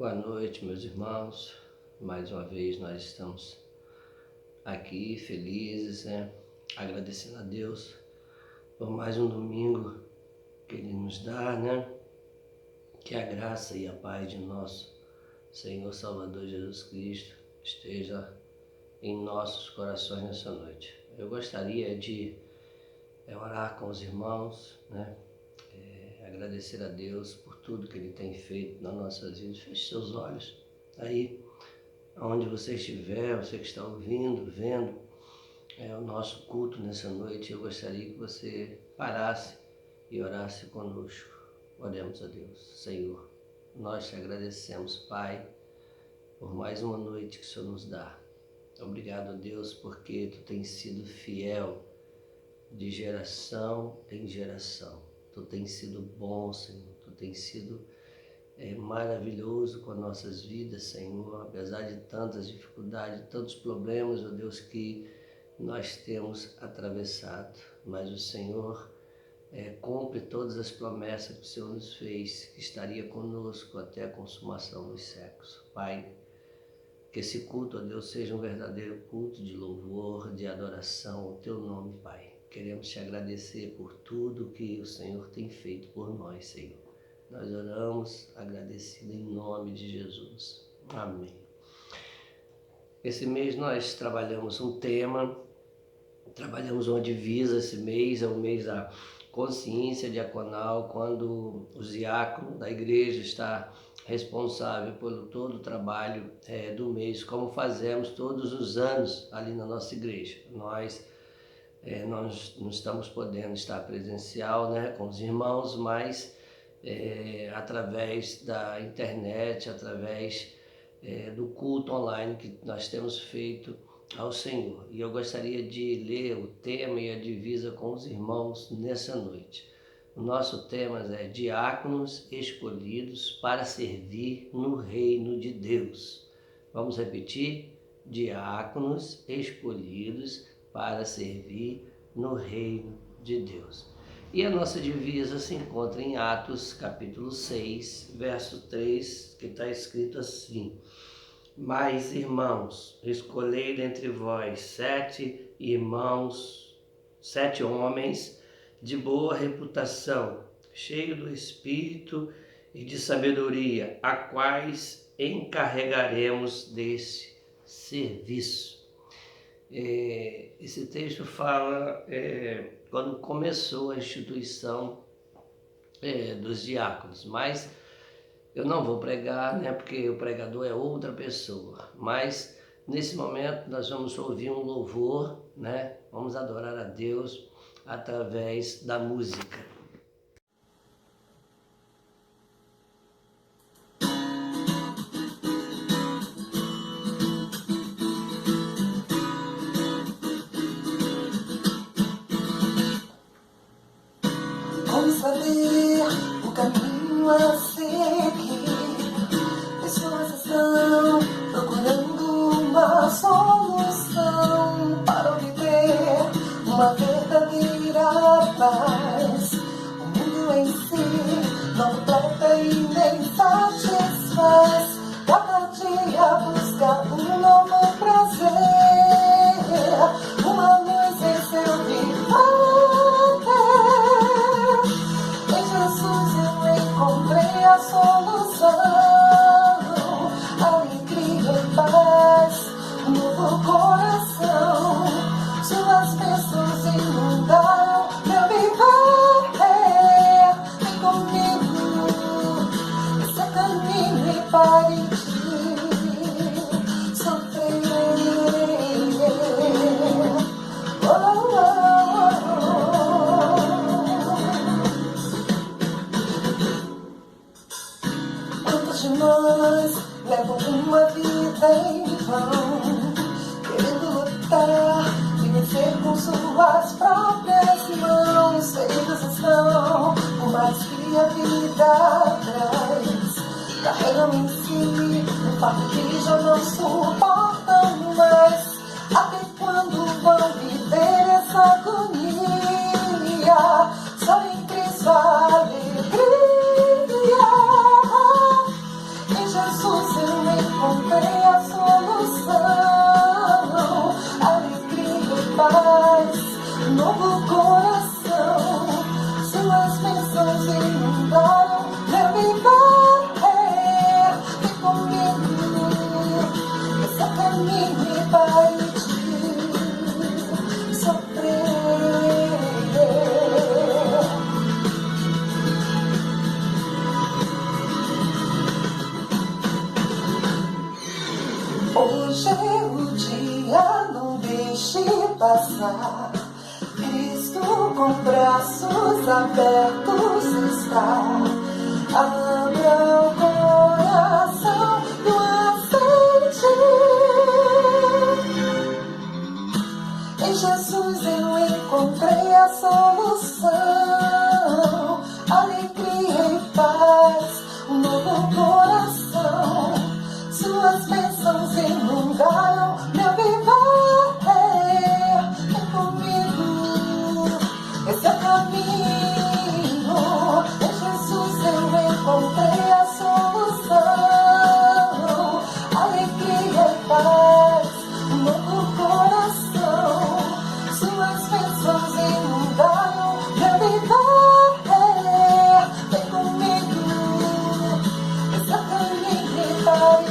Boa noite, meus irmãos. Mais uma vez nós estamos aqui felizes, agradecendo a Deus por mais um domingo que Ele nos dá, Que a graça e a paz de nosso Senhor Salvador Jesus Cristo esteja em nossos corações nessa noite. Eu gostaria de orar com os irmãos, agradecer a Deus por tudo que Ele tem feito nas nossas vidas. Feche seus olhos aí, onde você estiver, você que está ouvindo, vendo o nosso culto nessa noite. Eu gostaria que você parasse e orasse conosco. Oremos a Deus. Senhor, nós te agradecemos, Pai, por mais uma noite que o Senhor nos dá. Obrigado, Deus, porque Tu tens sido fiel de geração em geração. Tu tens sido bom, Senhor. Tu tens sido maravilhoso com as nossas vidas, Senhor. Apesar de tantas dificuldades, tantos problemas, ó Deus, que nós temos atravessado. Mas o Senhor cumpre todas as promessas que o Senhor nos fez, que estaria conosco até a consumação dos séculos. Pai, que esse culto, ó Deus, seja um verdadeiro culto de louvor, de adoração ao Teu nome, Pai. Queremos Te agradecer por tudo que o Senhor tem feito por nós, Senhor. Nós oramos agradecido em nome de Jesus. Amém. Esse mês nós trabalhamos um tema, trabalhamos uma divisa esse mês, é o mês da consciência diaconal, quando o diácono da igreja está responsável por todo o trabalho do mês, como fazemos todos os anos ali na nossa igreja. Nós não estamos podendo estar presencial com os irmãos, mas através da internet, através do culto online que nós temos feito ao Senhor. E eu gostaria de ler o tema e a divisa com os irmãos nessa noite. O nosso tema é diáconos escolhidos para servir no reino de Deus. Vamos repetir? Diáconos escolhidos para servir no reino de Deus. E a nossa divisa se encontra em Atos capítulo 6, verso 3, que está escrito assim: Mas, irmãos, escolhei dentre vós 7 homens de boa reputação, cheios do Espírito e de sabedoria, a quais encarregaremos desse serviço. Esse texto fala quando começou a instituição dos diáconos, mas eu não vou pregar, porque o pregador é outra pessoa, mas nesse momento nós vamos ouvir um louvor, vamos adorar a Deus através da música. Como saber o caminho a seguir? Pessoas estão procurando uma solução para obter uma verdadeira paz. O mundo em si não completa e nem satisfaz. Cada dia busca um novo prazer, uma luz em seu viver. Em Jesus eu encontrei a solução, alegria e paz, um novo coração. Suas bênçãos inundam meu viver. Vem comigo, esse é o caminho e pare de sofrer. Quantos de nós levam uma vida em vão, querendo lutar e vencer com suas próprias mãos? Feridos estão, por mais que a vida traz, carregam em si um fardo que já não suportam mais. Até quando vão viver essa agonia? Só em Cristo a alegria. Em Jesus coração. Suas bênçãos inundaram meu viver. Vem comigo, esse é o caminho para te sofrer. Hoje é o dia, não deixe passar. Cristo com braços abertos está. Abra o coração do aceite. Em Jesus eu encontrei a solução. Alegria e paz, um novo coração. Suas bênçãos inundaram meu viver. Vem comigo, esse é o caminho. Em Jesus eu encontrei a solução. Alegria e paz, um novo coração. Suas bênçãos inundaram meu viver. Vem comigo, esse é o caminho para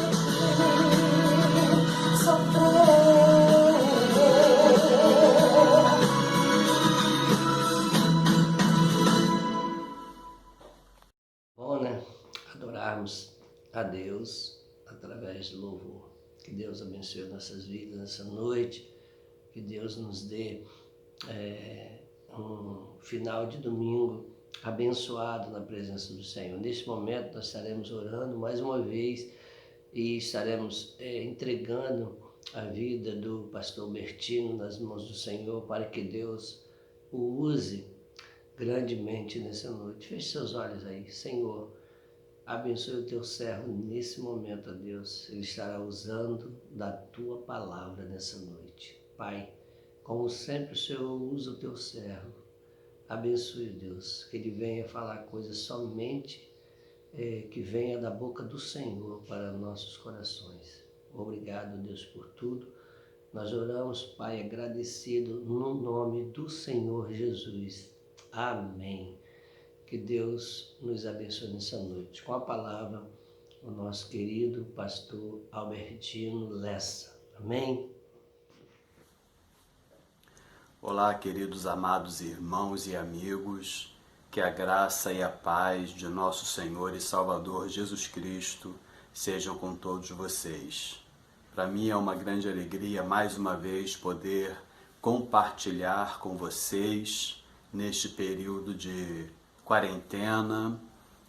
Bom, né? Adorarmos a Deus através do louvor. Que Deus abençoe nossas vidas nessa noite. Que Deus nos dê um final de domingo abençoado na presença do Senhor. Neste momento nós estaremos orando mais uma vez e estaremos entregando a vida do pastor Bertino nas mãos do Senhor para que Deus o use grandemente nessa noite. Feche seus olhos aí. Senhor, abençoe o teu servo nesse momento, ó Deus. Ele estará usando da tua palavra nessa noite. Pai, como sempre o Senhor usa o teu servo, abençoe, Deus, que ele venha falar coisas somente que venha da boca do Senhor para nossos corações. Obrigado, Deus, por tudo. Nós oramos, Pai, agradecido no nome do Senhor Jesus. Amém. Que Deus nos abençoe nessa noite. Com a palavra, o nosso querido pastor Albertino Lessa. Amém. Olá, queridos amados irmãos e amigos. Que a graça e a paz de nosso Senhor e Salvador Jesus Cristo sejam com todos vocês. Para mim é uma grande alegria mais uma vez poder compartilhar com vocês neste período de quarentena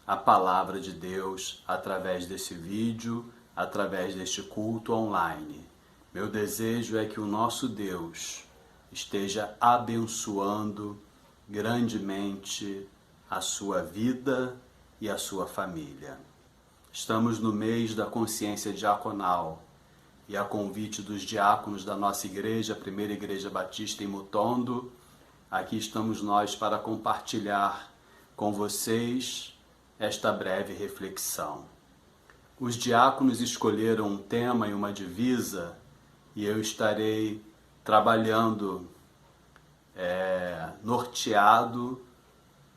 a palavra de Deus através desse vídeo, através deste culto online. Meu desejo é que o nosso Deus esteja abençoando grandemente a sua vida e a sua família. Estamos no mês da consciência diaconal e a convite dos diáconos da nossa igreja, a Primeira Igreja Batista em Mutondo, aqui estamos nós para compartilhar com vocês esta breve reflexão. Os diáconos escolheram um tema e uma divisa e eu estarei trabalhando norteado,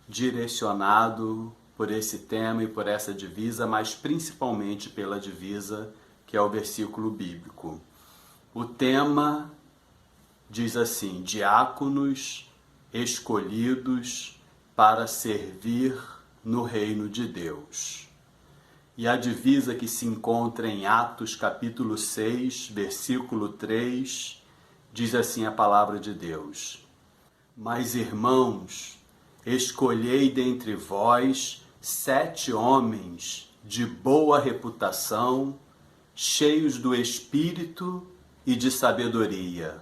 direcionado por esse tema e por essa divisa, mas principalmente pela divisa que é o versículo bíblico. O tema diz assim: diáconos escolhidos para servir no reino de Deus. E a divisa que se encontra em Atos capítulo 6, versículo 3, diz assim a palavra de Deus: mas, irmãos, escolhei dentre vós 7 homens de boa reputação, cheios do Espírito e de sabedoria,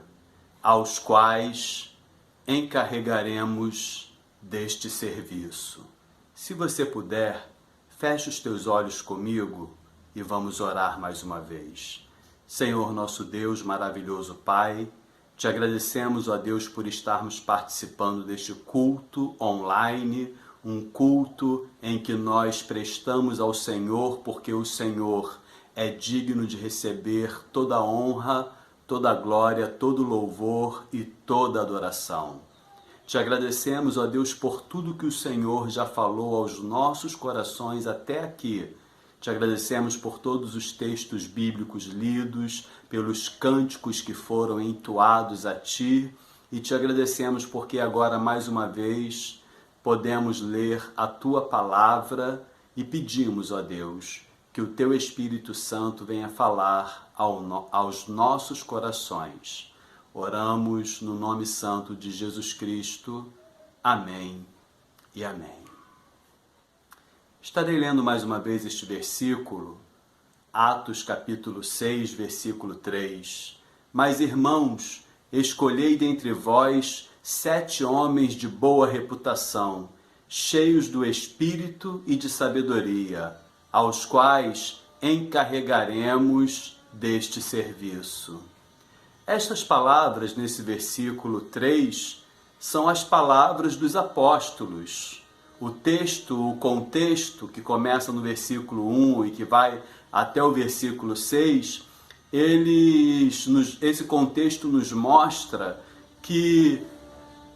aos quais encarregaremos deste serviço. Se você puder, feche os teus olhos comigo e vamos orar mais uma vez. Senhor nosso Deus, maravilhoso Pai, te agradecemos, ó Deus, por estarmos participando deste culto online, um culto em que nós prestamos ao Senhor, porque o Senhor é digno de receber toda a honra, toda a glória, todo o louvor e toda a adoração. Te agradecemos, ó Deus, por tudo que o Senhor já falou aos nossos corações até aqui. Te agradecemos por todos os textos bíblicos lidos, pelos cânticos que foram entoados a Ti, e te agradecemos porque agora, mais uma vez, podemos ler a Tua palavra e pedimos, ó Deus, que o Teu Espírito Santo venha falar aos nossos corações. Oramos no nome santo de Jesus Cristo. Amém e amém. Estarei lendo mais uma vez este versículo, Atos capítulo 6, versículo 3. Mas, irmãos, escolhei dentre vós 7 homens de boa reputação, cheios do Espírito e de sabedoria, aos quais encarregaremos deste serviço. Estas palavras nesse versículo 3 são as palavras dos apóstolos. O contexto que começa no versículo 1 e que vai até o versículo 6, esse contexto nos mostra que,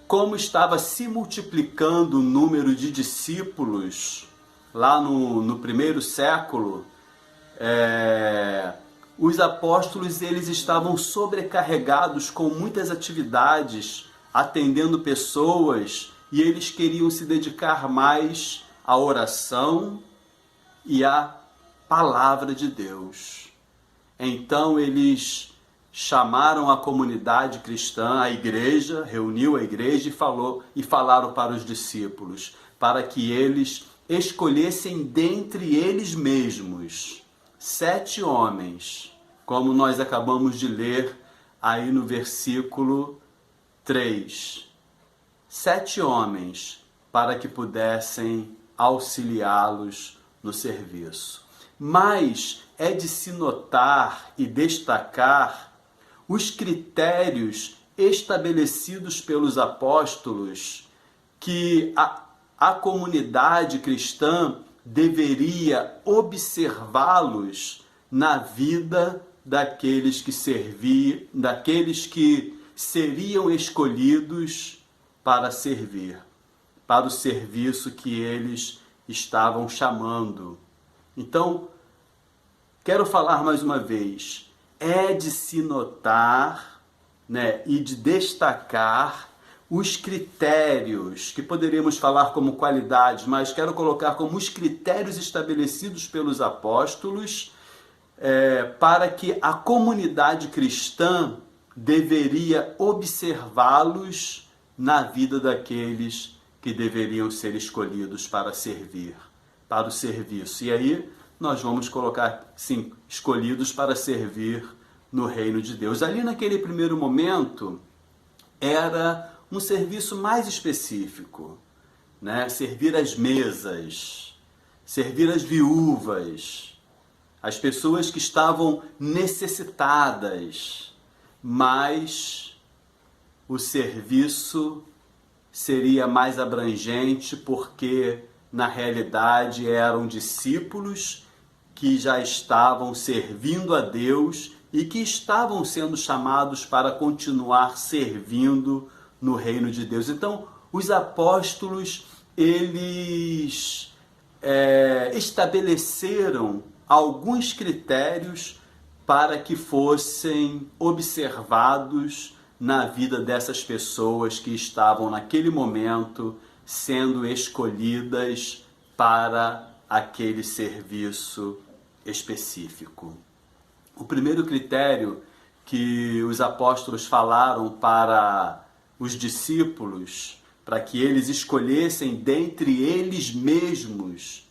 como estava se multiplicando o número de discípulos lá no primeiro século, os apóstolos eles estavam sobrecarregados com muitas atividades, atendendo pessoas, e eles queriam se dedicar mais à oração e à palavra de Deus. Então eles chamaram a comunidade cristã, a igreja, reuniu a igreja e falaram para os discípulos, para que eles escolhessem dentre eles mesmos 7 homens, como nós acabamos de ler aí no versículo 3. 7 homens para que pudessem auxiliá-los no serviço. Mas é de se notar e destacar os critérios estabelecidos pelos apóstolos que a comunidade cristã deveria observá-los na vida daqueles que seriam escolhidos para servir, para o serviço que eles estavam chamando. Então, quero falar mais uma vez, é de se notar, e de destacar os critérios, que poderíamos falar como qualidades, mas quero colocar como os critérios estabelecidos pelos apóstolos para que a comunidade cristã deveria observá-los na vida daqueles que deveriam ser escolhidos para servir, para o serviço. E aí nós vamos colocar, sim, escolhidos para servir no reino de Deus. Ali naquele primeiro momento era um serviço mais específico, servir as mesas, servir as viúvas, as pessoas que estavam necessitadas, mas o serviço seria mais abrangente porque, na realidade, eram discípulos que já estavam servindo a Deus e que estavam sendo chamados para continuar servindo no reino de Deus. Então, os apóstolos, eles estabeleceram alguns critérios para que fossem observados na vida dessas pessoas que estavam naquele momento sendo escolhidas para aquele serviço específico. O primeiro critério que os apóstolos falaram para os discípulos, para que eles escolhessem dentre eles mesmos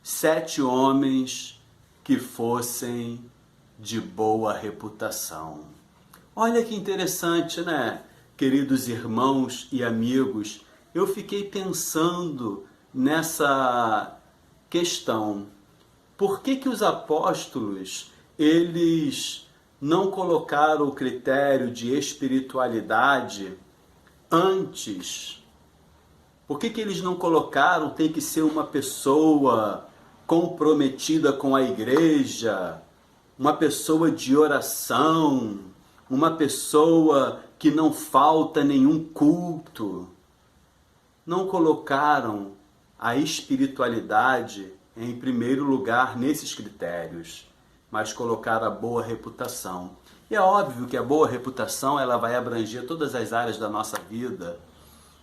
7 homens que fossem de boa reputação. Olha que interessante, queridos irmãos e amigos? Eu fiquei pensando nessa questão. Por que os apóstolos, eles não colocaram o critério de espiritualidade antes? Por que eles não colocaram tem que ser uma pessoa comprometida com a igreja, uma pessoa de oração, uma pessoa que não falta nenhum culto? não colocaram a espiritualidade em primeiro lugar nesses critérios, mas colocaram a boa reputação. E é óbvio que a boa reputação ela vai abranger todas as áreas da nossa vida,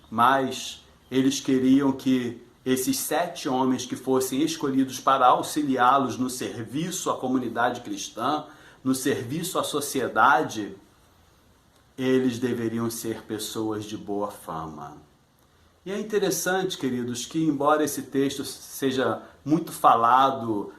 mas eles queriam que esses 7 homens que fossem escolhidos para auxiliá-los no serviço à comunidade cristã, no serviço à sociedade, eles deveriam ser pessoas de boa fama. E é interessante, queridos, que embora esse texto seja muito falado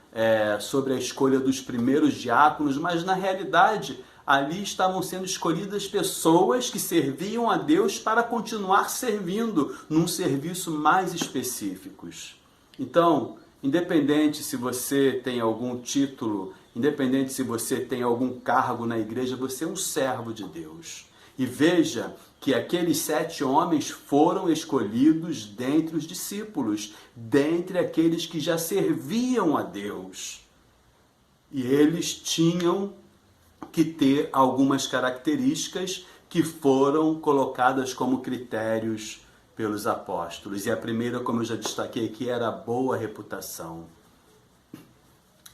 sobre a escolha dos primeiros diáconos, mas na realidade ali estavam sendo escolhidas pessoas que serviam a Deus para continuar servindo num serviço mais específicos. Então, independente se você tem algum título, independente se você tem algum cargo na igreja, você é um servo de Deus. E veja que aqueles 7 homens foram escolhidos dentre os discípulos, dentre aqueles que já serviam a Deus. E eles tinham que ter algumas características que foram colocadas como critérios pelos apóstolos. E a primeira, como eu já destaquei aqui, era a boa reputação.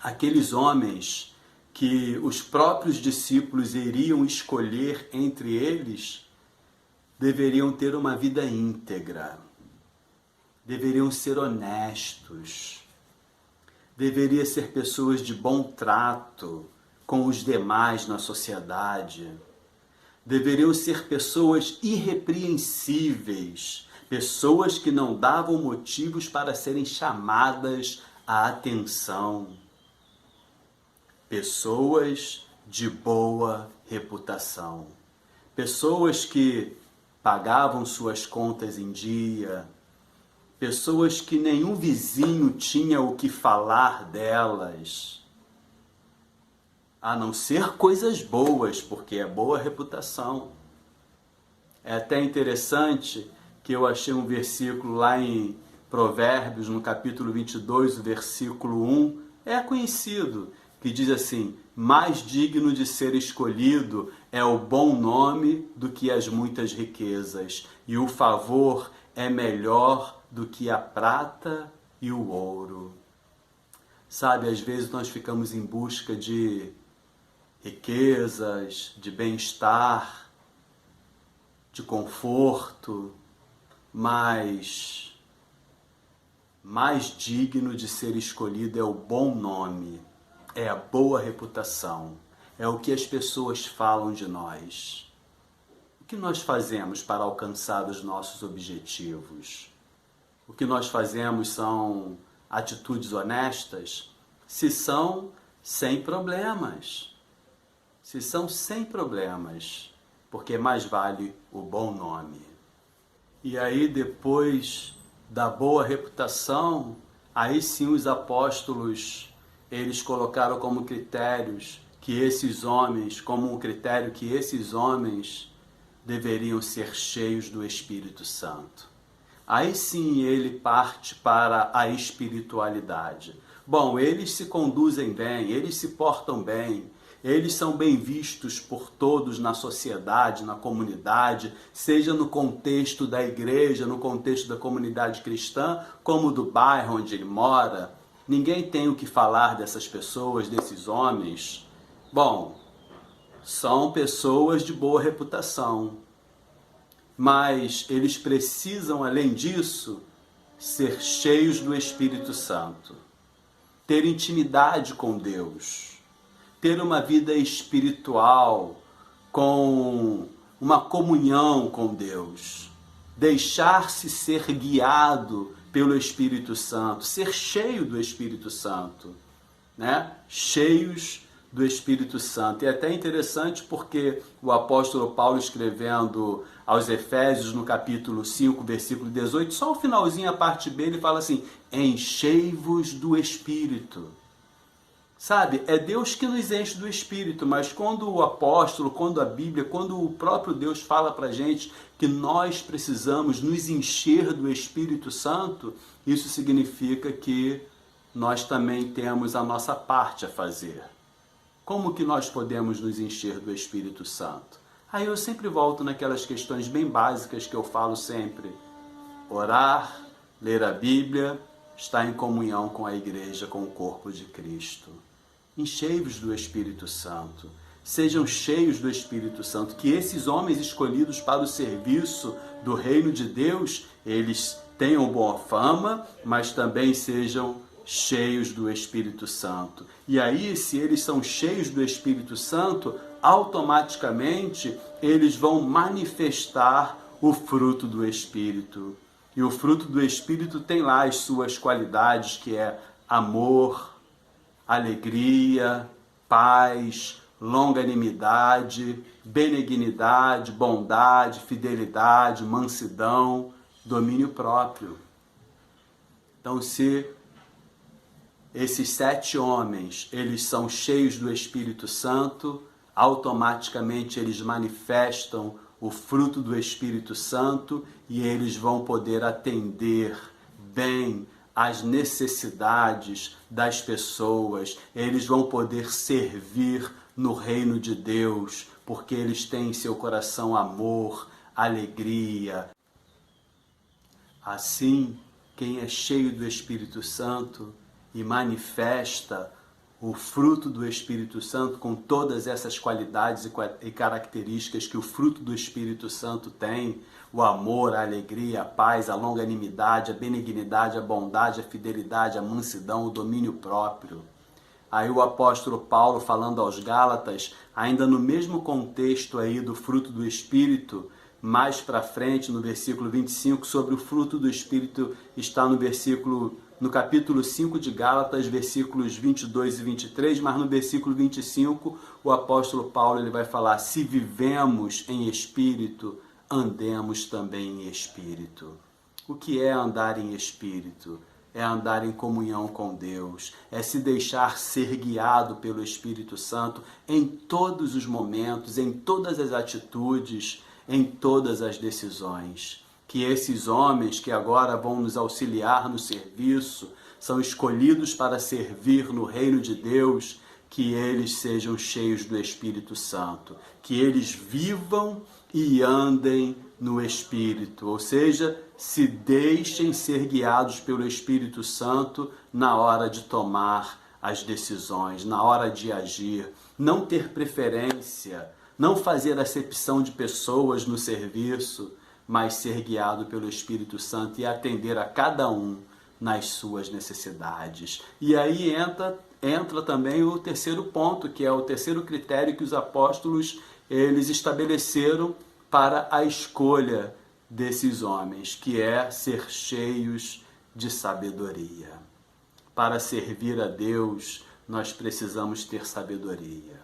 Aqueles homens que os próprios discípulos iriam escolher entre eles, deveriam ter uma vida íntegra, deveriam ser honestos, deveriam ser pessoas de bom trato com os demais na sociedade, deveriam ser pessoas irrepreensíveis, pessoas que não davam motivos para serem chamadas à atenção, pessoas de boa reputação, pessoas que pagavam suas contas em dia, pessoas que nenhum vizinho tinha o que falar delas, a não ser coisas boas, porque é boa reputação. É até interessante que eu achei um versículo lá em Provérbios, no capítulo 22, o versículo 1, é conhecido, que diz assim: mais digno de ser escolhido é o bom nome do que as muitas riquezas, e o favor é melhor do que a prata e o ouro. Sabe, às vezes nós ficamos em busca de riquezas, de bem-estar, de conforto, mas mais digno de ser escolhido é o bom nome, é a boa reputação, é o que as pessoas falam de nós. O que nós fazemos para alcançar os nossos objetivos? O que nós fazemos são atitudes honestas? Se são, sem problemas. Se são sem problemas, porque mais vale o bom nome. E aí, depois da boa reputação, aí sim os apóstolos, eles colocaram como critérios que esses homens, como um critério que esses homens deveriam ser cheios do Espírito Santo. Aí sim ele parte para a espiritualidade. Bom, eles se conduzem bem, eles se portam bem, eles são bem vistos por todos na sociedade, na comunidade, seja no contexto da igreja, no contexto da comunidade cristã, como do bairro onde ele mora. Ninguém tem o que falar dessas pessoas, desses homens. Bom, são pessoas de boa reputação, mas eles precisam, além disso, ser cheios do Espírito Santo, ter intimidade com Deus, ter uma vida espiritual, com uma comunhão com Deus, deixar-se ser guiado pelo Espírito Santo, ser cheio do Espírito Santo, né? Cheios do Espírito Santo. E é até interessante porque o apóstolo Paulo, escrevendo aos Efésios, no capítulo 5, versículo 18, só o finalzinho, a parte B, ele fala assim: enchei-vos do Espírito. Sabe, é Deus que nos enche do Espírito, mas quando o apóstolo, quando a Bíblia, quando o próprio Deus fala para a gente que nós precisamos nos encher do Espírito Santo, isso significa que nós também temos a nossa parte a fazer. Como que nós podemos nos encher do Espírito Santo? Aí eu sempre volto naquelas questões bem básicas que eu falo sempre. Orar, ler a Bíblia, estar em comunhão com a igreja, com o corpo de Cristo. Enchei-vos do Espírito Santo. Sejam cheios do Espírito Santo. Que esses homens escolhidos para o serviço do reino de Deus, eles tenham boa fama, mas também sejam cheios do Espírito Santo. E aí, se eles são cheios do Espírito Santo, automaticamente eles vão manifestar o fruto do Espírito. E o fruto do Espírito tem lá as suas qualidades, que é amor, alegria, paz, longanimidade, benignidade, bondade, fidelidade, mansidão, domínio próprio. Então, se esses 7 homens, eles são cheios do Espírito Santo, automaticamente eles manifestam o fruto do Espírito Santo e eles vão poder atender bem às necessidades das pessoas, eles vão poder servir no reino de Deus, porque eles têm em seu coração amor, alegria. Assim, quem é cheio do Espírito Santo e manifesta o fruto do Espírito Santo com todas essas qualidades e características que o fruto do Espírito Santo tem, o amor, a alegria, a paz, a longanimidade, a benignidade, a bondade, a fidelidade, a mansidão, o domínio próprio. Aí o apóstolo Paulo, falando aos Gálatas, ainda no mesmo contexto aí do fruto do Espírito, mais para frente, no versículo 25, sobre o fruto do Espírito, está no capítulo 5 de Gálatas, versículos 22 e 23, mas no versículo 25, o apóstolo Paulo ele vai falar: se vivemos em Espírito, andemos também em Espírito. O que é andar em Espírito? É andar em comunhão com Deus, é se deixar ser guiado pelo Espírito Santo em todos os momentos, em todas as atitudes, em todas as decisões. Que esses homens que agora vão nos auxiliar no serviço, são escolhidos para servir no reino de Deus, que eles sejam cheios do Espírito Santo, que eles vivam e andem no Espírito, ou seja, se deixem ser guiados pelo Espírito Santo na hora de tomar as decisões, na hora de agir, não ter preferência, não fazer acepção de pessoas no serviço, mas ser guiado pelo Espírito Santo e atender a cada um nas suas necessidades. E aí entra também o terceiro ponto, que é o terceiro critério que os apóstolos eles estabeleceram para a escolha desses homens, que é ser cheios de sabedoria. Para servir a Deus, nós precisamos ter sabedoria.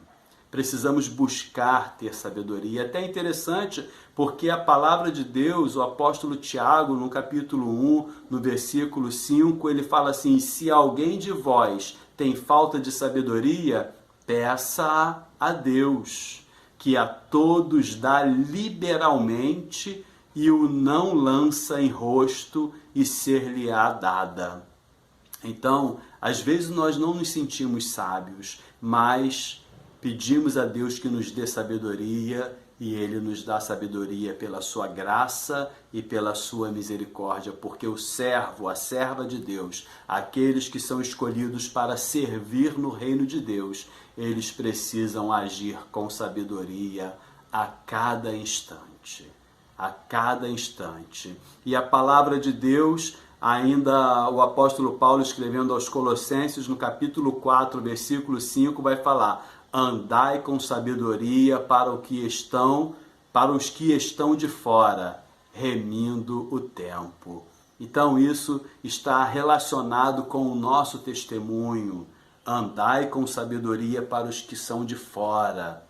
Precisamos buscar ter sabedoria. Até interessante, porque a palavra de Deus, o apóstolo Tiago, no capítulo 1, no versículo 5, ele fala assim: se alguém de vós tem falta de sabedoria, peça a Deus, que a todos dá liberalmente e o não lança em rosto e ser-lhe-á dada. Então, às vezes nós não nos sentimos sábios, mas pedimos a Deus que nos dê sabedoria e Ele nos dá sabedoria pela sua graça e pela sua misericórdia, porque o servo, a serva de Deus, aqueles que são escolhidos para servir no reino de Deus, eles precisam agir com sabedoria a cada instante. A cada instante. E a palavra de Deus, ainda o apóstolo Paulo escrevendo aos Colossenses, no capítulo 4, versículo 5, vai falar: andai com sabedoria para os que estão de fora, remindo o tempo. Então isso está relacionado com o nosso testemunho. Andai com sabedoria para os que são de fora,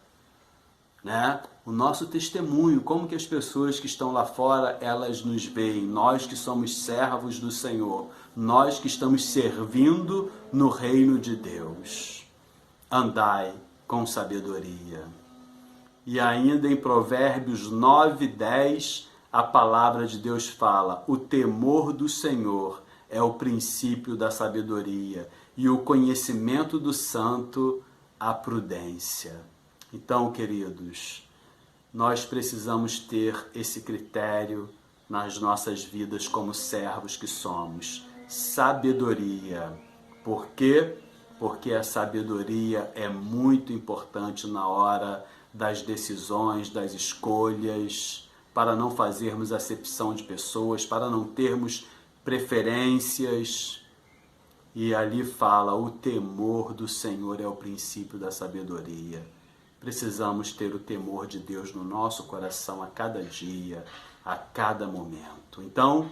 né? O nosso testemunho, como que as pessoas que estão lá fora, elas nos veem, nós que somos servos do Senhor, nós que estamos servindo no reino de Deus. Andai com sabedoria. E ainda em Provérbios 9, 10, a palavra de Deus fala: o temor do Senhor é o princípio da sabedoria, e o conhecimento do santo, a prudência. Então, queridos, nós precisamos ter esse critério nas nossas vidas como servos que somos. Sabedoria. Por quê? Porque a sabedoria é muito importante na hora das decisões, das escolhas, para não fazermos acepção de pessoas, para não termos preferências. E ali fala, o temor do Senhor é o princípio da sabedoria. Precisamos ter o temor de Deus no nosso coração a cada dia, a cada momento. Então,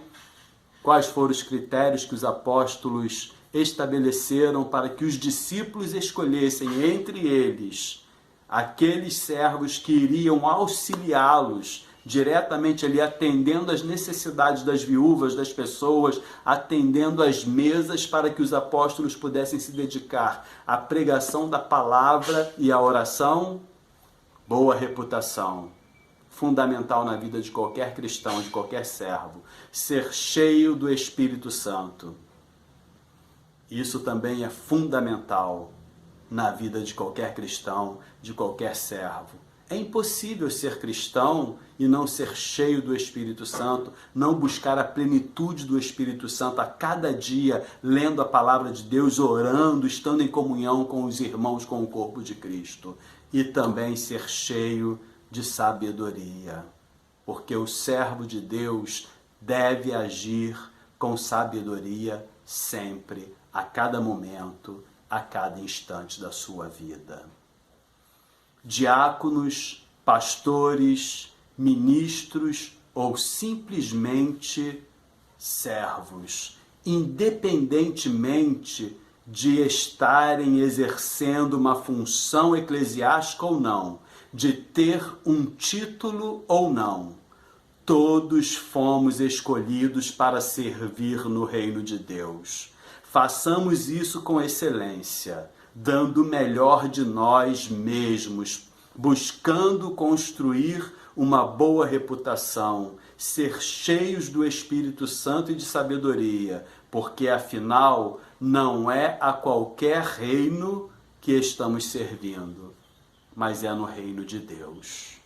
quais foram os critérios que os apóstolos estabeleceram para que os discípulos escolhessem entre eles aqueles servos que iriam auxiliá-los diretamente ali, atendendo às necessidades das viúvas, das pessoas, atendendo às mesas para que os apóstolos pudessem se dedicar à pregação da palavra e à oração? Boa reputação. Fundamental na vida de qualquer cristão, de qualquer servo. Ser cheio do Espírito Santo. Isso também é fundamental na vida de qualquer cristão, de qualquer servo. É impossível ser cristão e não ser cheio do Espírito Santo, não buscar a plenitude do Espírito Santo a cada dia, lendo a palavra de Deus, orando, estando em comunhão com os irmãos, com o corpo de Cristo. E também ser cheio de sabedoria, porque o servo de Deus deve agir com sabedoria sempre, a cada momento, a cada instante da sua vida. Diáconos, pastores, ministros ou simplesmente servos, independentemente de estarem exercendo uma função eclesiástica ou não, de ter um título ou não, todos fomos escolhidos para servir no reino de Deus. Façamos isso com excelência, dando o melhor de nós mesmos, buscando construir uma boa reputação, ser cheios do Espírito Santo e de sabedoria, porque afinal não é a qualquer reino que estamos servindo, mas é no reino de Deus.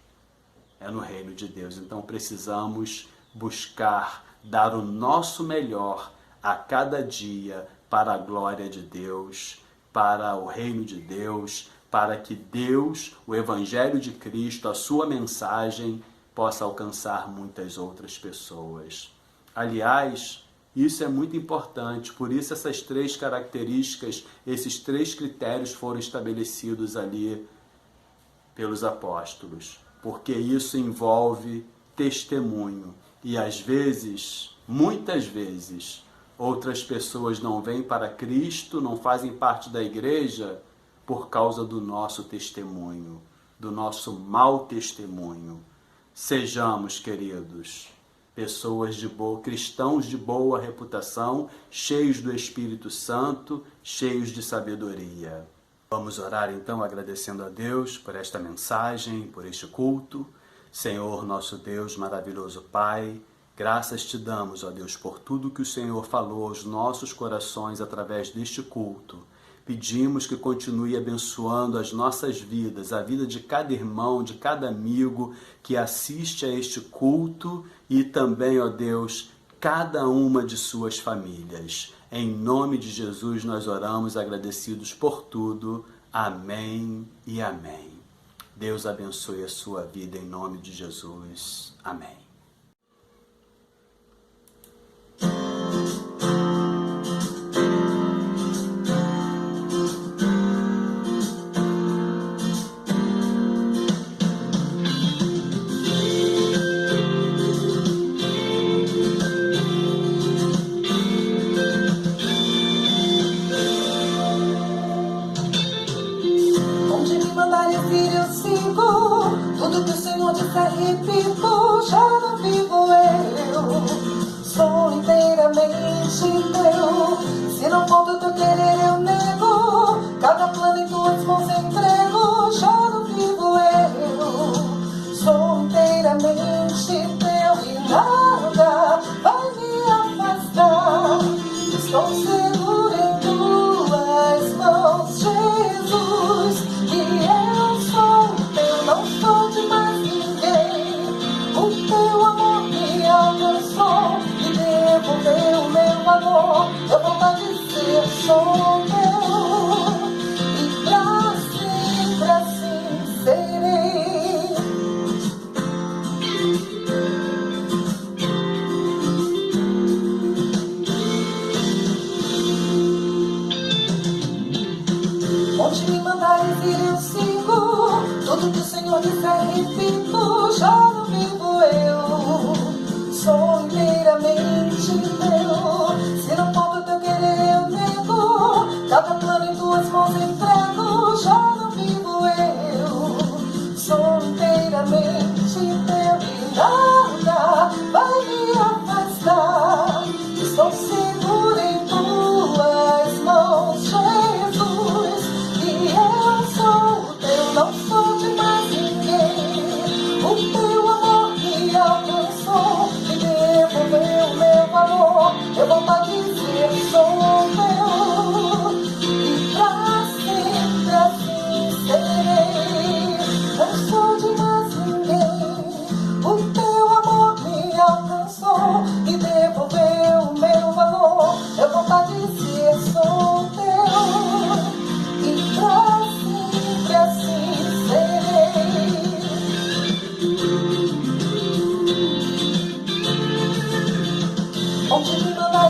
É no reino de Deus. Então precisamos buscar dar o nosso melhor a cada dia para a glória de Deus, para o reino de Deus, para que Deus, o Evangelho de Cristo, a sua mensagem, possa alcançar muitas outras pessoas. Aliás, isso é muito importante, por isso essas 3 características, esses 3 critérios foram estabelecidos ali pelos apóstolos, porque isso envolve testemunho. E às vezes, muitas vezes, outras pessoas não vêm para Cristo, não fazem parte da igreja por causa do nosso testemunho, do nosso mau testemunho. Sejamos, queridos, pessoas cristãos de boa reputação, cheios do Espírito Santo, cheios de sabedoria. Vamos orar então agradecendo a Deus por esta mensagem, por este culto. Senhor, nosso Deus, maravilhoso Pai, graças te damos, ó Deus, por tudo que o Senhor falou aos nossos corações através deste culto. Pedimos que continue abençoando as nossas vidas, a vida de cada irmão, de cada amigo que assiste a este culto e também, ó Deus, cada uma de suas famílias. Em nome de Jesus nós oramos agradecidos por tudo. Amém e amém. Deus abençoe a sua vida em nome de Jesus. Amém. Onde me mandarem vir eu sigo, tudo que o Senhor disser repito, já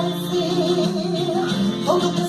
parecer. Todo